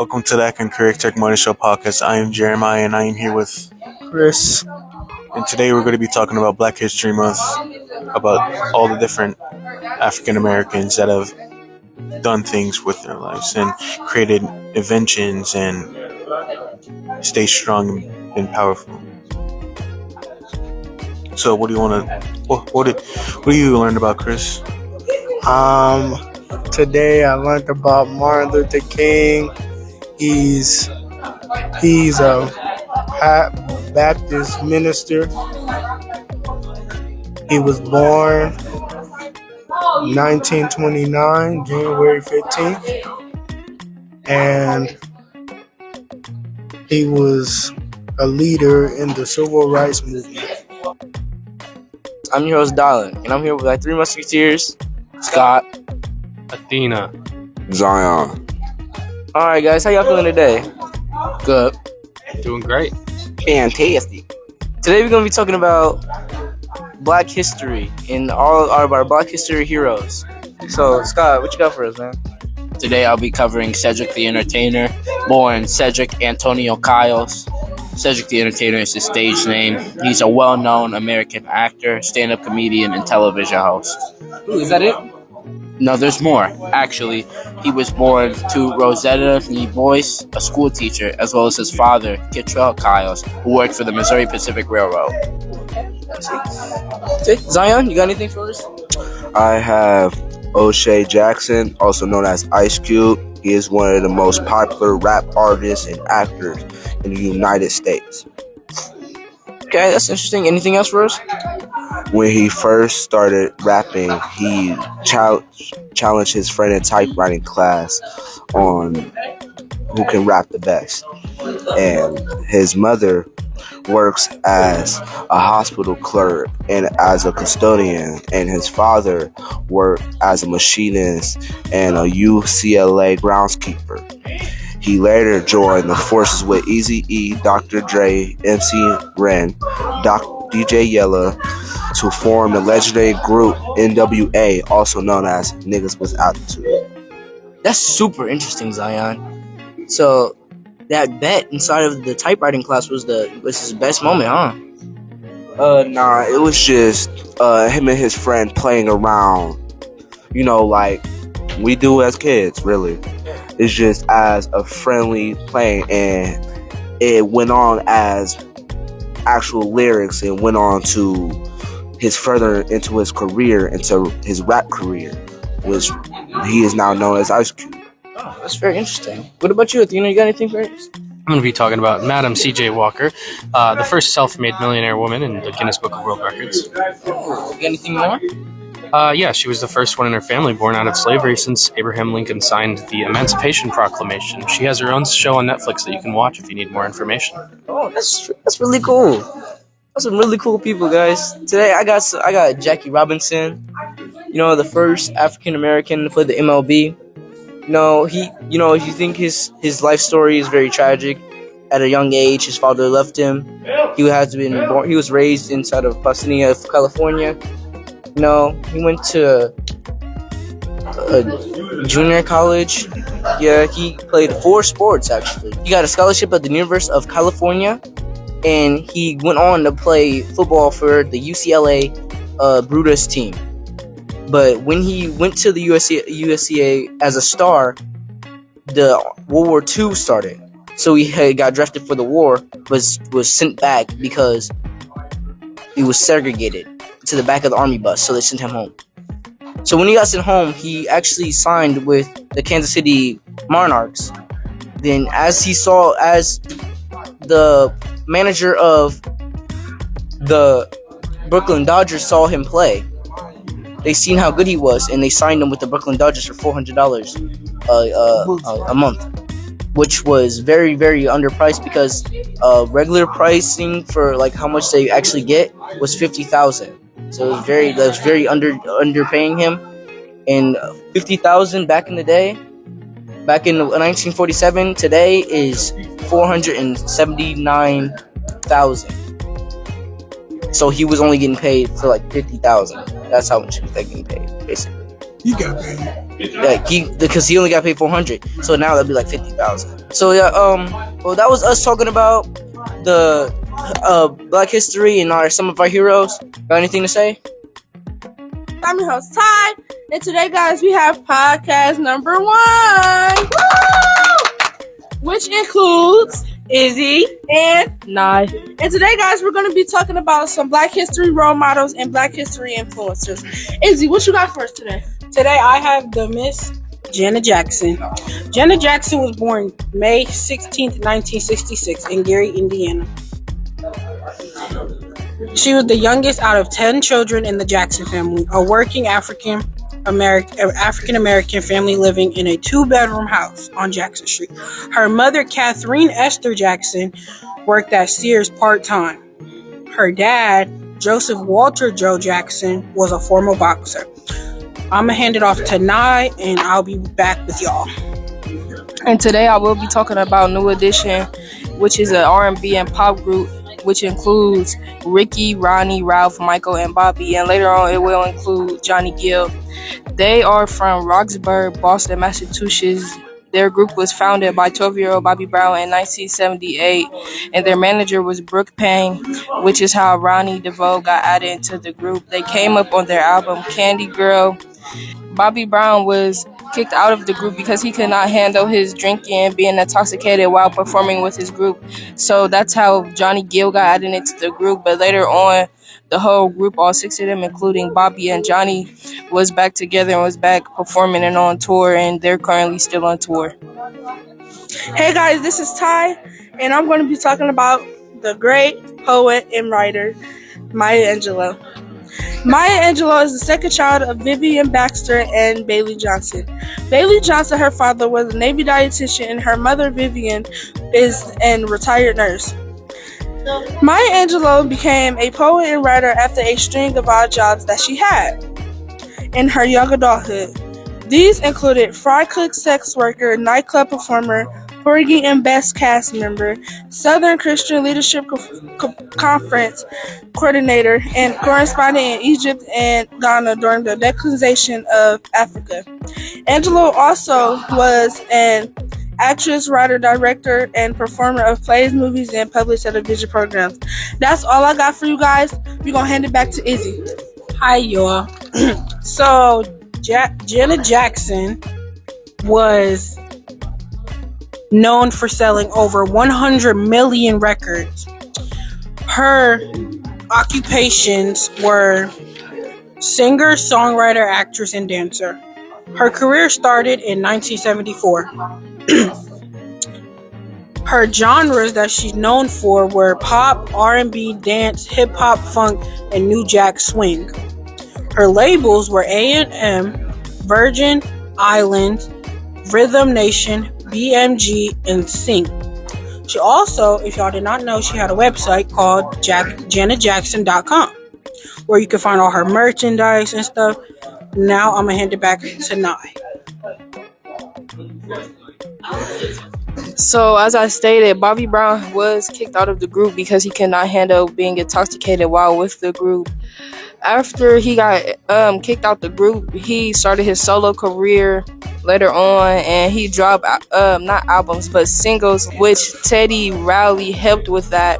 Welcome to the Akron Career Tech Morning Show podcast. I am Jeremiah and I am here with Chris. and today we're going to be talking about Black History Month, about all the different African Americans that have done things with their lives and created inventions and stay strong and powerful. So what do you want to, what do you learn about, Chris? Today I learned about Martin Luther King. He's a Baptist minister. He was born 1929, January 15th, and he was a leader in the civil rights movement. I'm your host, Darlin, and I'm here with my three musketeers, Scott, Athena, Zion. Alright guys, how y'all feeling today? Good. doing great. Fantastic. Today we're going to be talking about Black history and all of our Black history heroes. So, Scott, what you got for us, man? Today I'll be covering Cedric the Entertainer, born Cedric Antonio Kyles. Cedric the Entertainer is his stage name. He's a well-known American actor, stand-up comedian, and television host. Ooh, is that it? No, there's more. Actually, he was born to Rosetta Lee Boyce, a school teacher, as well as his father, Kittrell Kyles, who worked for the Missouri Pacific Railroad. Okay, Zion, you got anything for us? I have O'Shea Jackson, also known as Ice Cube. He is one of the most popular rap artists and actors in the United States. Okay, that's interesting. Anything else for us? When he first started rapping, he challenged his friend in typewriting class on who can rap the best. And his mother works as a hospital clerk and as a custodian, and his father worked as a machinist and a UCLA groundskeeper. He later joined the forces with Eazy-E, Dr. Dre, MC Ren, DJ Yella to form the legendary group NWA, also known as Niggas with Attitude. That's super interesting, Zion. So, that bet inside of the typewriting class was his best moment, huh? Nah, it was just him and his friend playing around, like we do as kids, really. It's just as a friendly playing, and it went on as actual lyrics and went on to his further into his career, into his rap career, which he is now known as Ice Cube. Oh, that's very interesting. What about you, Athena? You got anything for us? I'm going to be talking about Madam C.J. Walker, the first self-made millionaire woman in the Guinness Book of World Records. Oh, got anything more? Yeah, she was the first one in her family born out of slavery since Abraham Lincoln signed the Emancipation Proclamation. She has her own show on Netflix that you can watch if you need more information. Oh, that's really cool. That's some really cool people, guys. Today I got Jackie Robinson. The first African American to play the MLB. If you think his life story is very tragic. At a young age, his father left him. He was raised inside of Pasadena, California. He went to a junior college. Yeah, he played 4 sports, actually. He got a scholarship at the University of California, and he went on to play football for the UCLA Brutus team. But when he went to the USCA as a star, the World War II started. So he got drafted for the war, was sent back because he was segregated to the back of the army bus, so they sent him home. So when he got sent home, he actually signed with the Kansas City Monarchs. Then as the manager of the Brooklyn Dodgers saw him play, they seen how good he was, and they signed him with the Brooklyn Dodgers for $400 a month, which was very, very underpriced because regular pricing for like how much they actually get was $50,000. So it was very underpaying him, and $50,000 back in the day, back in 1947, today is $479,000. So he was only getting paid for like $50,000. That's how much he was getting paid, basically. You got paid. Like because he only got paid 400, so now that'd be like 50,000. So yeah, well, that was us talking about the Black history and some of our heroes. Got anything to say? I'm your host, Ty, and today, guys, we have podcast number 1, which includes Izzy and Nah. And today, guys, we're going to be talking about some Black history role models and Black history influencers. Izzy, what you got for us today? Today I have the Miss Janet Jackson. Janet Jackson was born May 16th, 1966 in Gary, Indiana. She was the youngest out of 10 children in the Jackson family, a working African American family living in a 2-bedroom house on Jackson Street. Her mother, Catherine Esther Jackson, worked at Sears part-time. Her dad, Joseph Walter Joe Jackson, was a former boxer. I'm going to hand it off to Nye, and I'll be back with y'all. And today I will be talking about New Edition, which is an R&B and pop group, which includes Ricky, Ronnie, Ralph, Michael, and Bobby. And later on, it will include Johnny Gill. They are from Roxbury, Boston, Massachusetts. Their group was founded by 12-year-old Bobby Brown in 1978, and their manager was Brooke Payne, which is how Ronnie DeVoe got added into the group. They came up on their album Candy Girl. Bobby Brown was kicked out of the group because he could not handle his drinking and being intoxicated while performing with his group. So that's how Johnny Gill got added into the group. But later on, the whole group, all 6 of them, including Bobby and Johnny, was back together and was back performing and on tour, and they're currently still on tour. Hey, guys, this is Ty, and I'm going to be talking about the great poet and writer, Maya Angelou. Maya Angelou is the second child of Vivian Baxter and Bailey Johnson. Bailey Johnson, her father, was a Navy dietitian, and her mother, Vivian, is a retired nurse. Maya Angelou became a poet and writer after a string of odd jobs that she had in her young adulthood. These included fry cook, sex worker, nightclub performer, Porgy and Bess cast member, Southern Christian Leadership Conference coordinator, and correspondent in Egypt and Ghana during the decolonization of Africa. Angelou also was an actress, writer, director, and performer of plays, movies, and public television programs. That's all I got for you guys. We're going to hand it back to Izzy. Hi, y'all. So, Janet Jackson was known for selling over 100 million records. Her occupations were singer, songwriter, actress, and dancer. Her career started in 1974. Her genres that she's known for were pop, R&B, dance, hip-hop, funk, and New Jack Swing. Her labels were A&M, Virgin Islands, Rhythm Nation, BMG, and Sync. She also, if y'all did not know, she had a website called janetjackson.com where you can find all her merchandise and stuff. Now I'm going to hand it back to Nye. So, as I stated, Bobby Brown was kicked out of the group because he could not handle being intoxicated while with the group. After he got kicked out the group, he started his solo career later on, and he dropped not albums but singles, which Teddy Riley helped with that,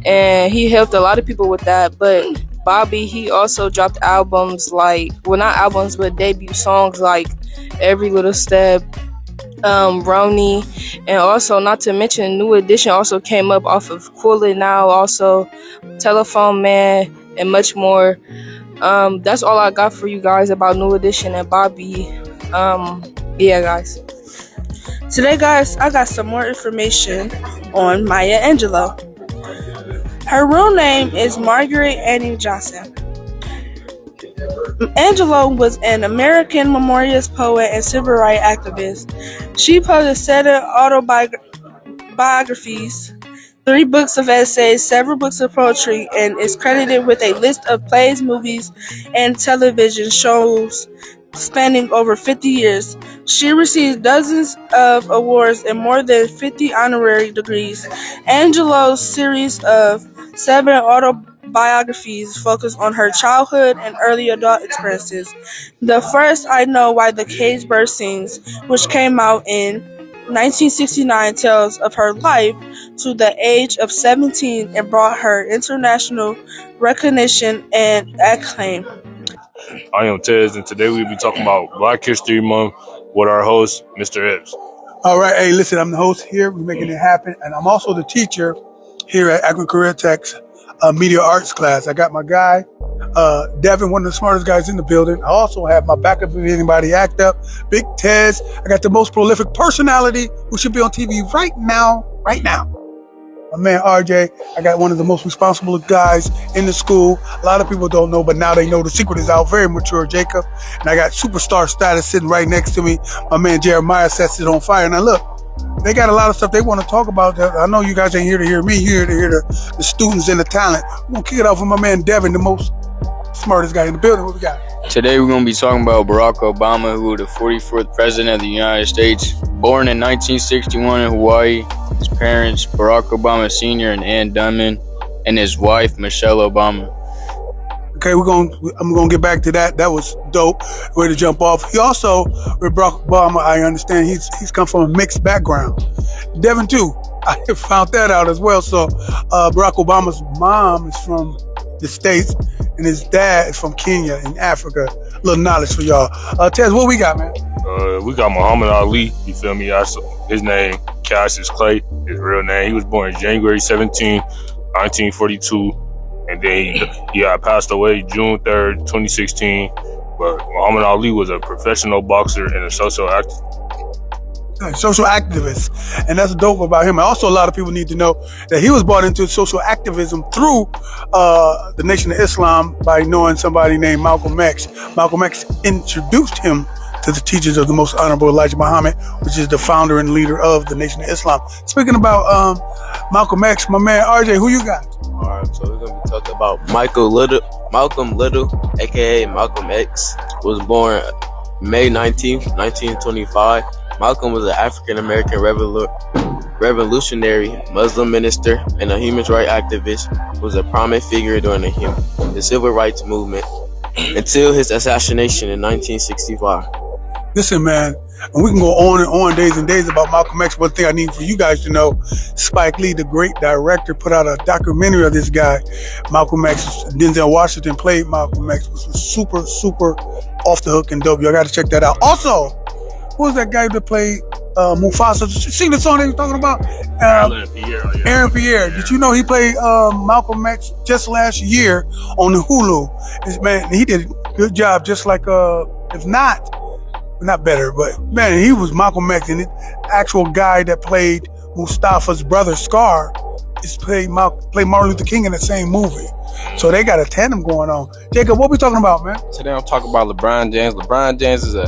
and he helped a lot of people with that. But Bobby, he also dropped albums not albums but debut songs like Every Little Step, Roni, and also not to mention New Edition also came up off of Cool It Now, also Telephone Man, and much more. That's all I got for you guys about New Edition and Bobby. Yeah, guys. Today, guys, I got some more information on Maya Angelou. Her real name is Margaret Annie Johnson. Angelou was an American memorialist, poet, and civil rights activist. She published 7 autobiographies, 3 books of essays, several books of poetry, and is credited with a list of plays, movies, and television shows spanning over 50 years. She received dozens of awards and more than 50 honorary degrees. Angelou's series of 7 autobiographies biographies focus on her childhood and early adult experiences. The first, I Know Why the Cage Bird Sings, which came out in 1969, tells of her life to the age of 17 and brought her international recognition and acclaim. I am Tez, and today we'll be talking about Black History Month with our host, Mr. Epps. All right, hey, listen, I'm the host here. We're making it happen, and I'm also the teacher here at Akron Career Tech's media arts class. I got my guy, Devin, one of the smartest guys in the building. I also have my backup if anybody act up, Big Tez. I got the most prolific personality who should be on TV right now. My man RJ, I got one of the most responsible guys in the school. A lot of people don't know, but now they know the secret is out. Very mature Jacob. And I got superstar status sitting right next to me. My man Jeremiah sets it on fire. Now look, they got a lot of stuff they want to talk about. I know you guys ain't here to hear me, here to hear the students and the talent. We're going to kick it off with my man Devin, the most smartest guy in the building. What we got? Today we're going to be talking about Barack Obama, who was the 44th president of the United States. Born in 1961 in Hawaii, his parents, Barack Obama Sr. and Ann Dunman, and his wife, Michelle Obama. Okay, I'm gonna get back to that. That was dope. Way to jump off. He also, with Barack Obama, I understand he's come from a mixed background. Devin too. I found that out as well. So Barack Obama's mom is from the States, and his dad is from Kenya in Africa. A little knowledge for y'all. Tez, what we got, man? We got Muhammad Ali. You feel me? His name, Cassius Clay, his real name. He was born January 17, 1942. And then he passed away June 3rd, 2016. But Muhammad Ali was a professional boxer and a social activist. And that's dope about him. And also, a lot of people need to know that he was brought into social activism through the Nation of Islam by knowing somebody named Malcolm X. Malcolm X introduced him to the teachings of the most honorable Elijah Muhammad, which is the founder and leader of the Nation of Islam. Speaking about Malcolm X, my man RJ, who you got? All right, so we're gonna be talking about Malcolm Little, aka Malcolm X, was born May 19th, 1925. Malcolm was an African American revolutionary, Muslim minister, and a human rights activist who was a prominent figure during the civil rights movement until his assassination in 1965. Listen, man, and we can go on and on days and days about Malcolm X. One thing I need for you guys to know, Spike Lee, the great director, put out a documentary of this guy, Malcolm X. Denzel Washington played Malcolm X, which was super, super off the hook and dope. Y'all got to check that out. Also, who was that guy that played Mufasa? Sing the song they were talking about? Aaron Pierre. Did you know he played Malcolm X just last year on Hulu? Man, he did a good job, just like, if not better, but man, he was Malcolm X, and the actual guy that played Mustafa's brother, Scar, is played Martin Luther King in the same movie. So they got a tandem going on. Jacob, what we talking about, man? Today I'm talking about LeBron James. LeBron James is a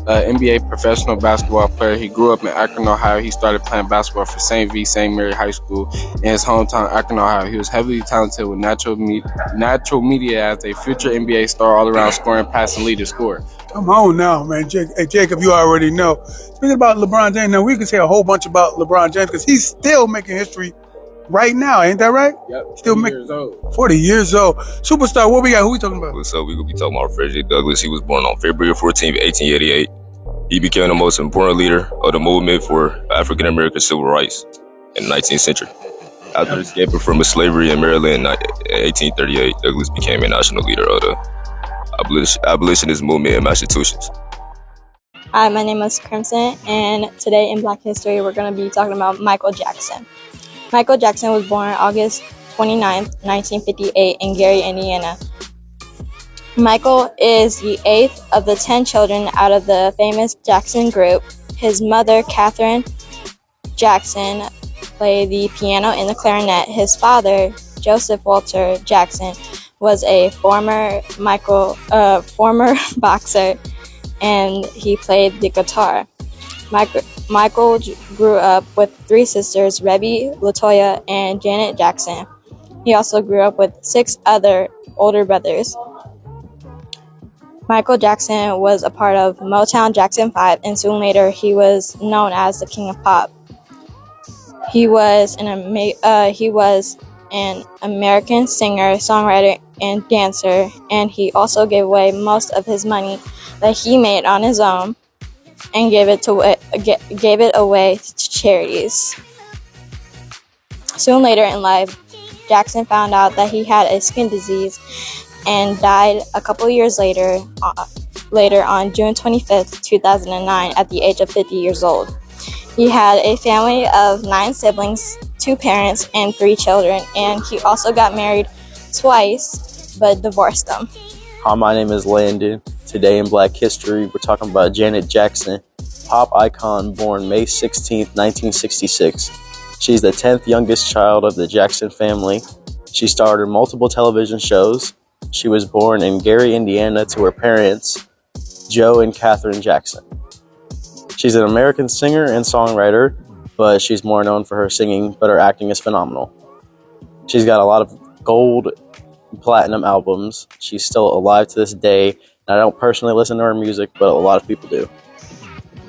NBA professional basketball player. He grew up in Akron, Ohio. He started playing basketball for St. Mary High School in his hometown, Akron, Ohio. He was heavily talented with natural media as a future NBA star, all around scoring, passing, leader scorer. Come on now, man. Hey, Jacob, you already know. Speaking about LeBron James, now we can say a whole bunch about LeBron James because he's still making history right now. Ain't that right? Yep. Still 40 years old. 40 years old. Superstar, what we got? Who we talking about? So we're going to be talking about Frederick Douglass. He was born on February 14th, 1888. He became the most important leader of the movement for African American civil rights in the 19th century. After escaping from slavery in Maryland in 1838, Douglass became a national leader of the abolitionist movement in Massachusetts. Hi, my name is Crimson, and today in Black History, we're going to be talking about Michael Jackson. Michael Jackson was born August 29th, 1958 in Gary, Indiana. Michael is the 8th of the 10 children out of the famous Jackson group. His mother, Catherine Jackson, played the piano and the clarinet. His father, Joseph Walter Jackson, was a former boxer, and he played the guitar. Michael grew up with 3 sisters, Rebby, Latoya, and Janet Jackson. He also grew up with 6 other older brothers. Michael Jackson was a part of Motown Jackson 5, and soon later he was known as the King of Pop. He was an American singer, songwriter, and dancer, and he also gave away most of his money that he made on his own and gave it away to charities. Soon later in life, Jackson found out that he had a skin disease and died a couple years later on June 25th, 2009, at the age of 50 years old. He had a family of 9 siblings, 2 parents, and 3 children, and he also got married twice, but divorced them. Hi, my name is Landon. Today in Black History, we're talking about Janet Jackson, pop icon born May 16, 1966. She's the 10th youngest child of the Jackson family. She starred in multiple television shows. She was born in Gary, Indiana to her parents, Joe and Catherine Jackson. She's an American singer and songwriter, but she's more known for her singing, but her acting is phenomenal. She's got a lot of gold platinum albums. She's still alive to this day. I don't personally listen to her music, but a lot of people do.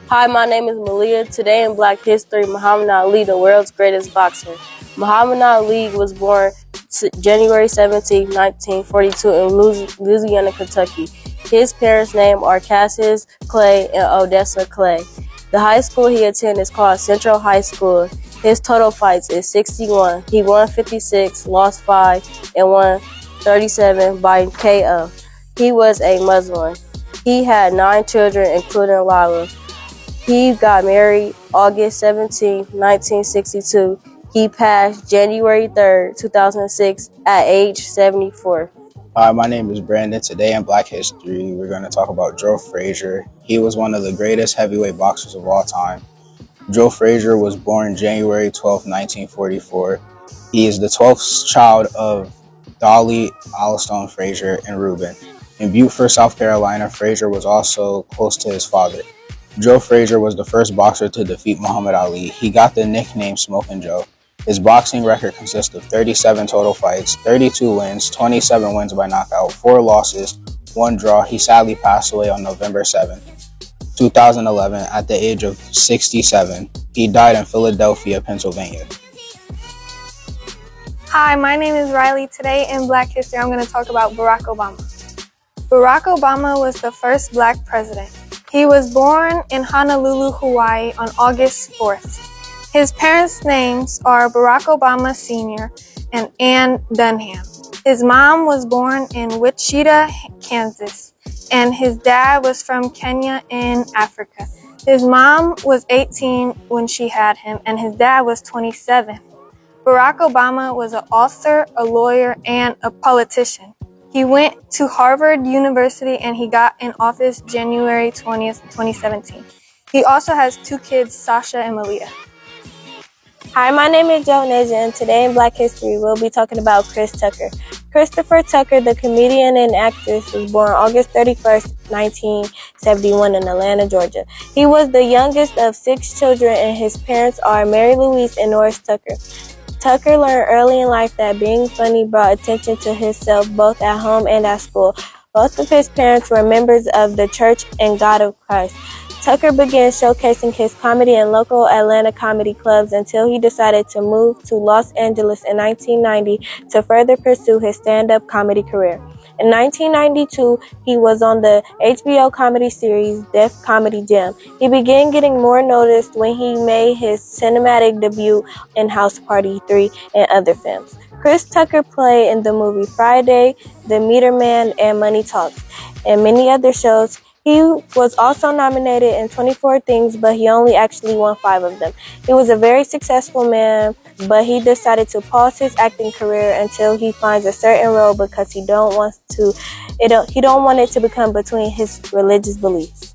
Hi, my name is Malia. Today in Black History, Muhammad Ali, the world's greatest boxer. Muhammad Ali was born January 17, 1942 in Louisiana, Kentucky. His parents' names are Cassius Clay and Odessa Clay. The high school he attended is called Central High School. His total fights is 61. He won 56, lost 5, and won 37 by KO. He was a Muslim. He had 9 children, including Lila. He got married August 17, 1962. He passed January 3, 2006 at age 74. Hi, my name is Brandon. Today in Black History, we're going to talk about Joe Frazier. He was one of the greatest heavyweight boxers of all time. Joe Frazier was born January 12, 1944. He is the 12th child of Dolly Allstone Frazier and Reuben. In Beaufort, South Carolina, Frazier was also close to his father. Joe Frazier was the first boxer to defeat Muhammad Ali. He got the nickname Smokin' Joe. His boxing record consists of 37 total fights, 32 wins, 27 wins by knockout, 4 losses, 1 draw. He sadly passed away on November 7, 2011 at the age of 67. He died in Philadelphia, Pennsylvania. Hi, my name is Riley. Today in Black History, I'm going to talk about Barack Obama. Barack Obama was the first Black president. He was born in Honolulu, Hawaii on August 4th. His parents' names are Barack Obama Sr. and Ann Dunham. His mom was born in Wichita, Kansas, and his dad was from Kenya in Africa. His mom was 18 when she had him, and his dad was 27. Barack Obama was an author, a lawyer, and a politician. He went to Harvard University and he got in office January 20th, 2017. He also has 2 kids, Sasha and Malia. Hi, my name is Joe Naja, and today in Black History, we'll be talking about Chris Tucker. Christopher Tucker, the comedian and actress, was born August 31st, 1971 in Atlanta, Georgia. He was the youngest of 6 children, and his parents are Mary Louise and Norris Tucker. Tucker learned early in life that being funny brought attention to himself both at home and at school. Both of his parents were members of the Church and God of Christ. Tucker began showcasing his comedy in local Atlanta comedy clubs until he decided to move to Los Angeles in 1990 to further pursue his stand-up comedy career. In 1992, he was on the HBO comedy series Def Comedy Jam. He began getting more noticed when he made his cinematic debut in House Party 3 and other films. Chris Tucker played in the movie Friday, The Meter Man, and Money Talks, and many other shows. He was also nominated in 24 things, but he only actually won 5 of them. He was a very successful man, but he decided to pause his acting career until he finds a certain role because he don't want it to become between his religious beliefs.